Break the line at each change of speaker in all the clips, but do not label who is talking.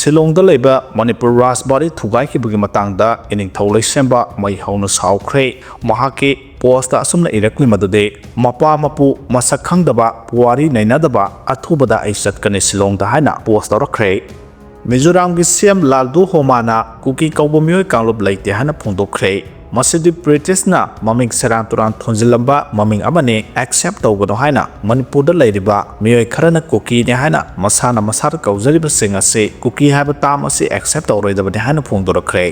Shillongda leba Manipur Rajbari thugaikibagi matangda Eningthou Saokhre Shillong mahaki posta asumna irakli madude mapa mapu masak khangdaba puwari nainadaba athubada ai chatkani Shillongda haina post tawrakhre Mizoram gi CM Laldu Homana Kuki kauba Meeoi kanglub leite hana phongdokhre Masidi British na maming serang turan thonjilamba maming amane accept tawgano haina Manipur da leiriba Meeoi kharana Kuki ne haina masana masar kaujariba sing ase Kuki haiba tam ase accept tawroidabane haina phongdokhre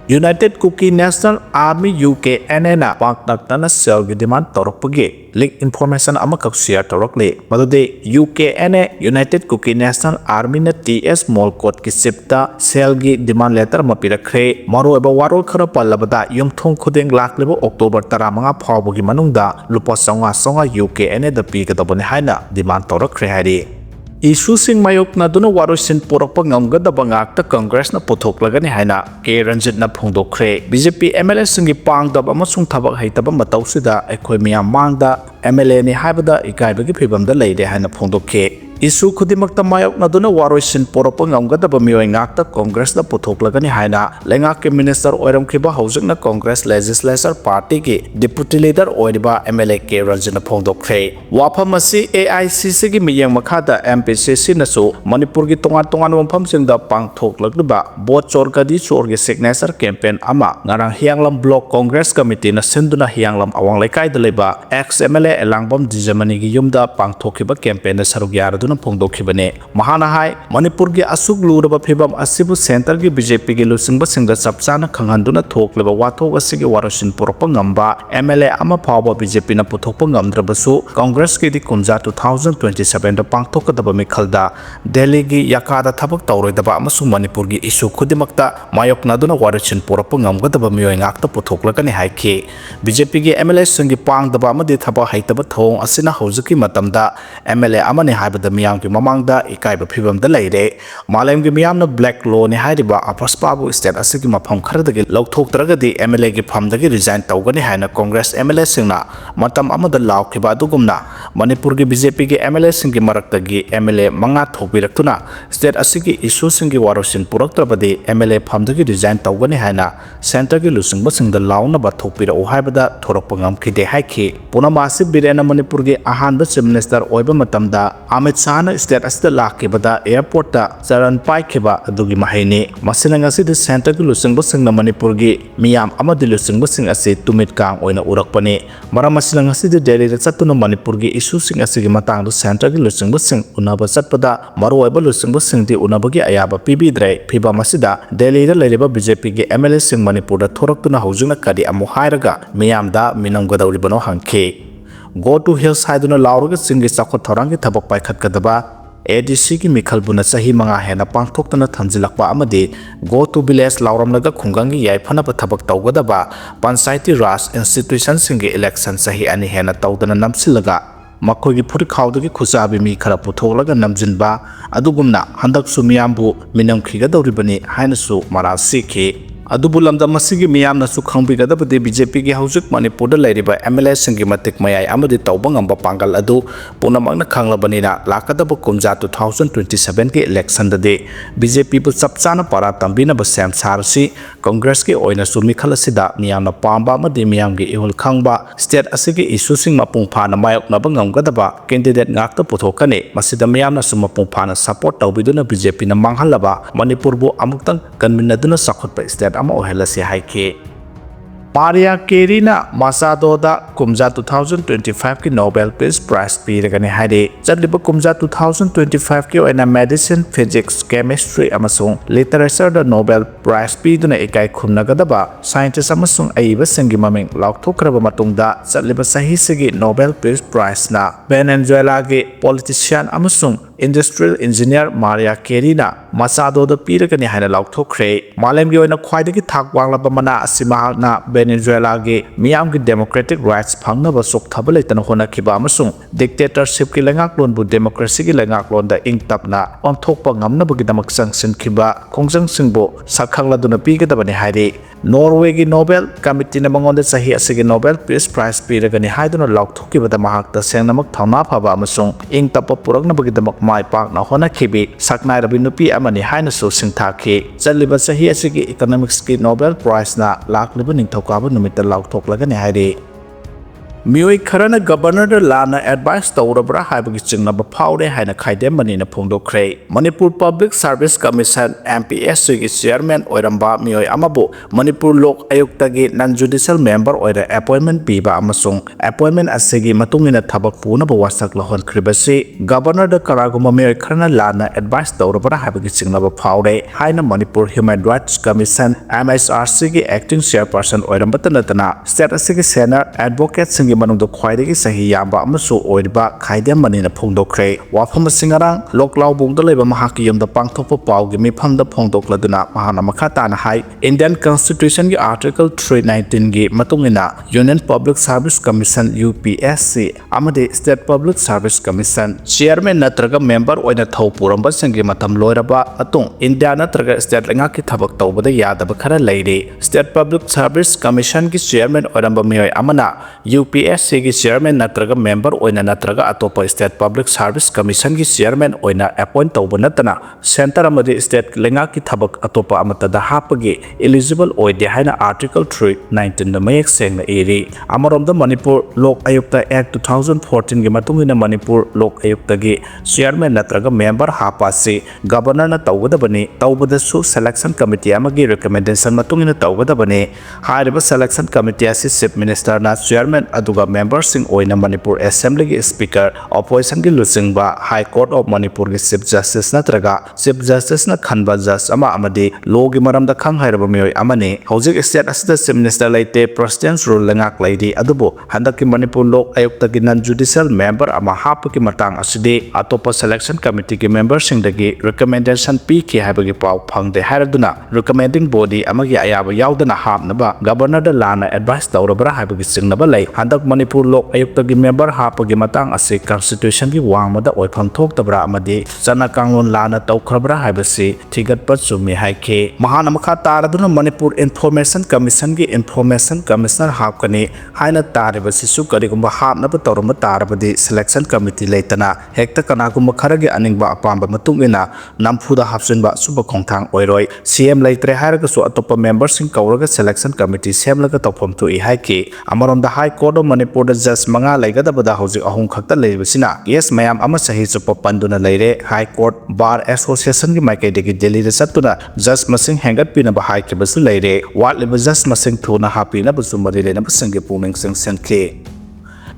United Kuki National Army UKNA na pangtaktana selgi demand tawrakpagi leak information amakak share tawrakle madude UKNA United Kuki National Army na TS Mall Code ki sipta selgi demand letter mapirakre maro eba warol khara pallabada yumthong khudeng lakleba October 15 phawbagi manungda lupa songa UKNA da pigadabane haina demand tawrakre hari Issue sing mayok na duna warosin porakpa ngamgadaba ngakta Congress na puthoklagani haina K Ranjit na phongdokhre BJP MLA singi pangdaba amasung thabak haitaba matawsida aikhoi miyam mangda MLA ni haibada ikaibagi phibamda leide haina phongdokhe Issue khudimakta mayok na duna warosin porakpa ngamgadaba Meeoi ngakta Congress na puthoklagani haina lengak minister oiramkhiba hojikna Congress Legislature Party ki deputy leader oiriba MLA K Ranjit na phongdokhre wafamasi AICC gi miyang makhada MPCC nasu Manipur gi tongan mafamsingda pangthoklagba bot chorgadi chorgi signature campaign ama ngarang Hianglam Block Congress Committee na sinduna Hianglam awang lekai daleba ex MLA Elangbam Dijamani gi yumda pangthokhiba campaign na saruk yaraduna phongdokhibane mahana hai Manipur gi asuk luraba phibam asibu center gi BJP gi lusingba singda chapchana khanghanduna thokleba wathok asigi warasin porpa ngamba MLA ama phawba BJP na puthokpa ngamdrabasu Congress ki di kumja 2027 da pangthokadaba mikhalda Delhi gi yakada thabak tawroidaba amasung Manipur gi issue khudimakta mayokna duna warasin porpa ngamgadaba Meeoi ngakta puthoklagani haikhe BJP gi MLA singi pangdaba amadi thaba haitaba thong asina hojiki matamda MLA amane haibada miyam gi mamangda ikaiba phibamda leire malem gi miyamna black law ni hairiba apaspabu state asigi mafam kharadagi lawthoktragadi MLA gi phamdagi resign tawgani haina Congress MLA singna matam amada lawkhiba adugumna Manipur gi BJP gi MLA singi maraktagi MLA manga thokbiraktuna state asigi issue singi warosin puraktrabadi MLA phamdagi resign tawgani haina center gi lusingba singda lawna ba thokpira uhaibada thorakpa ngamkhide haikhe punamasi birena Manipur gi ahanba chief minister oiba matamda Amit Shah na state asida lakibada airport ta charan paikhiba adugi mahaini masina ngasi de center gi lusingba singna Manipur gi miyam amadi lusingba sing ase tumit kang oina urakpani maram masina ngasi de Delhi ra chatuna Manipur gi issue sing asigi matang do center gi lusingba sing unaba chatpada maroiba lusingba sing di unabagi ayaba pibidre phiba masida Delhi ra leiriba BJP gi MLA sing Manipur da thoraktuna hojuna kadi amu hairaga miyamda minamgadawribano hangkhe Go to Hills haiduna lauraga singi chakho thorangi thabak paikhatkadaba ADC ki mikhalbuna sahi manga hena pangthoktana thamjilakpa amadi Go to Village lauramnaga khungangi yaiphanaba thabak tawgadaba Panchayati Raj institution singi election sahi ani hena tawdana namsilaga makhoi gi phuri khawdagi khusabi mi khara putholaga namjinba adugumna handak sumiyambu minamkhiga dawribani hainasu mara sikhi adubulamda masigi miyamna su khangbigadabadi BJP gi hojik Manipur da leiriba MLA singi matik mayai amadi tawbangamba pangal adu punamakna khanglabanina lakadaba kumja 2027 ki election dade BJP bu chapchana para tambina ba sem sarsi Congress ki oina su mikhalasida miyamna pamba amadi miyamgi ihul khangba state asigi issue sing mapung phana mayokna ba ngamgadaba candidate ngakta puthokani masida miyamna su mapung phana support tawbiduna BJP na manghalaba Manipur bu amuktang kanminaduna sakhotpa state ama ohelasi haike Maria Carey-na Masadoda kumja 2025 ki Nobel Peace Prize piragani haide chadliba kumja 2025 ki oina medicine physics chemistry amasung literature da Nobel Prize piduna ekai khumnagadaba scientist amasung aiba singi maming laukthokraba matungda chadliba sahi sigi Nobel Peace Prize na Venezuela gi politician amasung industrial engineer Maria Carey-na Masadoda piragani haina laukthokre malemgi oina khwaidagi thak wanglaba mana asima na Venezuela gi miyam gi democratic rights phangnaba sokthaba leitana honakhiba amasung dictatorship ki lengaklon bu democracy gi lengaklon da ingtapna onthokpa ngamnabagi damak sangsin khiba khongjang singbo sakhangladuna pigadabani haide Norway Nobel Committee na mangonda sahi asigi Nobel Peace Prize piragani haiduna lauthukibada mahakta sengnamak thauna phaba amasung ing tapa puraknabagidamak mai pakna honakhibi saknai rabi nupi amani haina su singthakhi chaliba sahi asigi economics ki Nobel Prize na lakliba ningthokaba numita lauthoklagani hairi Meeoi kharana governor da lana advice tawrabra haibagi chingnaba phawre haina khaidemani na phongdokhre Manipur Public Service Commission MPSC gi chairman oiramba Meeoi amabu Manipur Lok Ayukta gi non-judicial member oira appointment piba amasung appointment asigi matungina thabak puna ba wasak lahon kribasi governor da karaguma Meeoi kharana lana advice tawrabra haibagi chingnaba phawre haina Manipur Human Rights Commission MSRC gi acting chairperson oiramba tanatana state asigi senior advocate manungda khwaidagi sahi yamba amasu oiriba khaidem manina phongdokhre wafam singarang loklaw bungda leba mahaki yamda pangthokpa pawgi mifamda phongdokladuna mahana makhata na hai Indian Constitution gi Article 319 gi matungina Union Public Service Commission UPSC amade State Public Service Commission chairman natraga member oina thau puramba sangi matam loiraba atung India natraga state lenga ki thabak tawbada yadaba khara leire State Public Service Commission gi chairman oiramba Meeoi amana UPSC gi chairman natraga member oina natraga atopa State Public Service Commission gi chairman oina appoint tawba natana center amadi state lenga ki thabak atopa amata da hapagi eligible oide haina Article 319 na mayek sengna eri amarom Manipur Lok Ayukta Act 2014 gi matungina Manipur Lok Ayukta gi chairman natraga member hapasi governor na tawgadabani tawbada su selection committee amagi recommendation matungina tawgadabani hairiba selection committee asi chief minister na chairman aduga members sing oina Manipur Assembly gi speaker opposition gi lusingba High Court of Manipur gi chief justice natraga chief justice na khanba judge ama amadi law gi maramda khang hairaba Meeoi amani hojik state asida chief minister leite president's rule lengak leidi adubu handaki Manipur Lok Ayukta gi non judicial member ama hapki matang asidi atopa selection committee gi members sing dagi recommendation pi ki haibagi paw phangde hairaduna recommending body amagi ayaba yaudana hapnaba governor da lana advice tawrabra haibagi singnaba lei handak Manipur Lok Ayukta gi member hapagi matang ase constitution gi wangmada oipham thoktabra amadi chana kanglon lana tawkhrabra haibasi thigatpa chumi haikhe mahana makha taraduna Manipur Information Commission gi information commissioner hapkani haina taribasi su karigumba hapnaba tawrama tarabadi selection committee leitana hekta kanagumba kharagi aningba apamba matungina namfuda hapsinba suba khongthang oiroi CM leitre hairaga su atopa members sing kawraga selection committee semlaga tawpham tu i haike amarom da High Court of Manipur da judge manga laigadabada hojik ahum khakta leibasina yes mayam ama sahi chupa panduna leire High Court Bar Association gi maikaidagi Delhi da satuna judge masing hengat pina ba haikibas leire watliba judge masing thuna hapina busumari lena basangi puming sing sankhe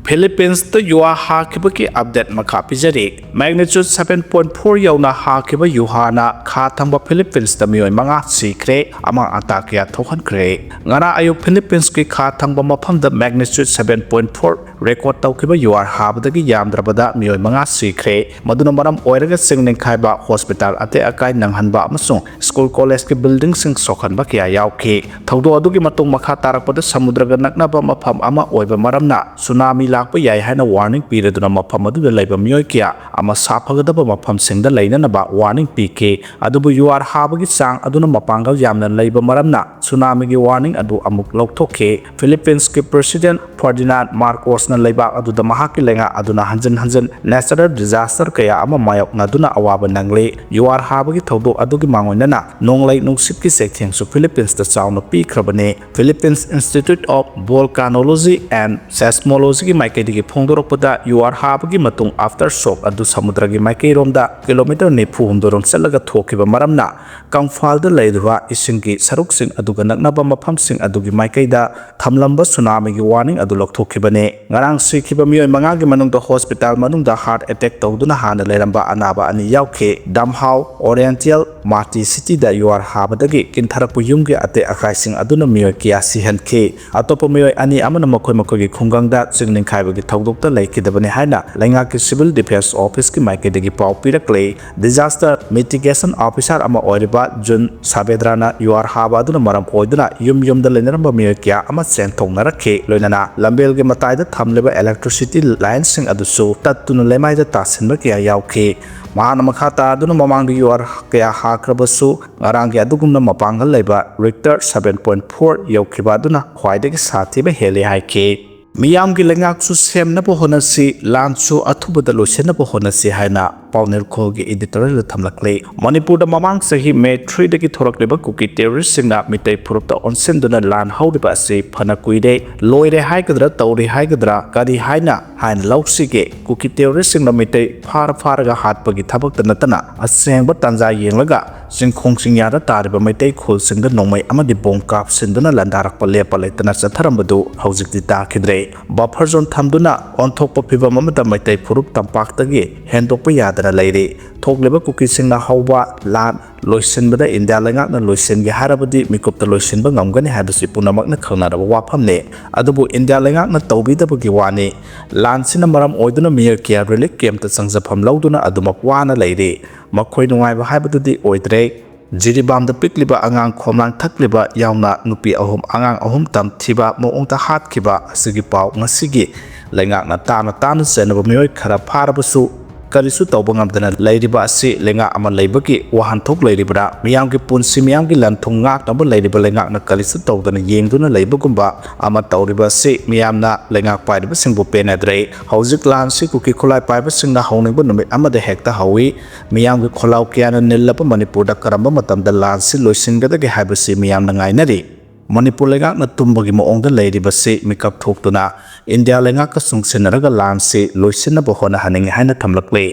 Philippines to yuha hakibaki update makha pijari magnitude 7.4 yauna hakiba yuhana kha thangba Philippines ta Meeoi manga sikre ama atakya thokankhre ngara ayuk Philippines ki kha thangba mafam da magnitude 7.4 record tawkiba yuar habadagi yamdrabada Meeoi manga sikre maduna maram oiraga singning khaiba hospital ate akai nanghanba amasung school college ki building sing sokhanba kya yauki thawdo adugi matung makha tarakpada samudraga naknaba mafam ama oiba maramna tsunami lakpa yai haina warning piraduna mafam aduda laiba Meeoi kya ama sapagadaba mafam singda lainanaba warning pike adubu yuar habagi sang aduna mapangal yamna laiba maramna tsunami gi warning adu amuk lokthoke Philippines ki president Ferdinand Marcos na laiba aduda mahaki lenga aduna hanjan natural disaster kaya ama mayok na duna awaba nangle yuar habagi thawdo adugi mangoinana nonglai nungsit ki sektheng su Philippines ta chawna pikrabane Philippines Institute of Volcanology and Seismology gi maikaidigi phongdoropada yuar habagi matung aftershock adu samudra gi maikai-romda kilometer 90 chalaga thokiba maramna kangfalda leiduwa isingi saruksing aduga naknaba mafamsing adugi maikaida thamlamba tsunami gi warning adu lokthokibane ngarang sikhiba Meeoi manga gi manungda hospital manungda heart attack tawduna hana leiramba anaba ani yaukhe Damhau Oriental Mati City da yuar habadagi kintharapu yumgi ate akaising aduna Meeoi kya sihankhe atopa Meeoi ani amana makoi gi khungangda chingning हाइबगी थौदोक्ता लेखिदबने हाइना लेंगाकी civil defence office की माइकेदगी पाउ पिरक्ले disaster mitigation officer अमा ओरिबा जुन साबेद्राना you're हाबादुना मरम ओइदुना युम लेनरम मियो क्या अमा सेंथोंगनरखे लोइनाना लंबेलगे मताइदा थमलेबा इलेक्ट्रिसिटी लाइन सिंग अदुसु तत्तुना लेमाइदा तासिनबा क्या याउखे मान मखा तादुना ममांग युआर क्या हाक्रबसु अरांगे अदुगुमना मपांगल लेबा रिक्टर 7.4 यौखिबादुना ख्वाइदगी साथीबा हेले हाइखे मियाम की लेंगाकसु सेमनबो होनसी लानसु अथुबदा लोसेनबो होनसी हाइना पाउनेर खोगी एडिटोरियल थमलकले मणिपुर द ममांग सही मे 3 दगी थोरकलेबा कुकी टेररिस्ट सिंगना मितै फुरुपता ओनसेंदुना लान हौरिबा असि फना कुइदे लोइरे हाइगद्रा तौरि हाइगद्रा कदी हाइना हाइन लौसिगे कुकी टेररिस्ट सिंगना मितै फारगा हातपगी थबक नतना असेंबा तंजा येंगलगा सिंखोंग सिंयादा तारिबा मितै खोल सिंगदा नोंमै अमदि बोम काप सिंदुना लंदारकपा लेपा लेतना चथरमबदु हौजिकदि ताखिद्रे बफर जोन थमदुना ऑनथोकपा फिबम अमदा मितै फुरुप तंपाक्तगी हेंदोकपा यादना लेरे थोकलेबा कुकी सिंगना हौबा लान लोइसिनबदा India लेंगाकना लोइसिनगे हारबदि मिकुपता लोइसिनबा ngamgani habisi punamakna khangnaraba wafamne adubu india lengakna tawbidabagi wani lansina maram oiduna mier kia relic camp ta sangjafam lauduna adumak wana leire makhoi nungaiba haibadudi oidre jiribam da pikliba angang khomlang thakliba yauna nupi ahum angang ahum tam thiba moongta hatkhiba asigi paw ngasigi lengakna tana senaba mioi khara pharabasu करिसु तौबंगमदना लैरिबा असि लेंगा अमा लैबगी वाहनथोक लैरिबरा मियामगी पुनसि मियामगी लंथोंग ngaknaba लैरिबा लेंगाकना करिसु तौदना येंगदुना लैबगुंबा अमा तौरिबा असि मियामना लेंगाक पाइरिबा सिंगबु पेनाद्रे हौजिक लानसि कुकी खोलाय पाइबा सिंगना हौनिबा नुमित अमदा हेक्ता हौई मियामगी खोलाव कियाना निल्लबा मणिपुरदा करamba matamda लानसि लोइसिनगदगे हाइबसि मियामना ngainari मणिपुर लेंगाकना तुम्बगी मोंगदा लैरिबसि मिकप थोक्तुना इंडिया लेंगाका सुंगसिनरगा लानसि लोइसिनबो होना हनिंग हाइना थमलकले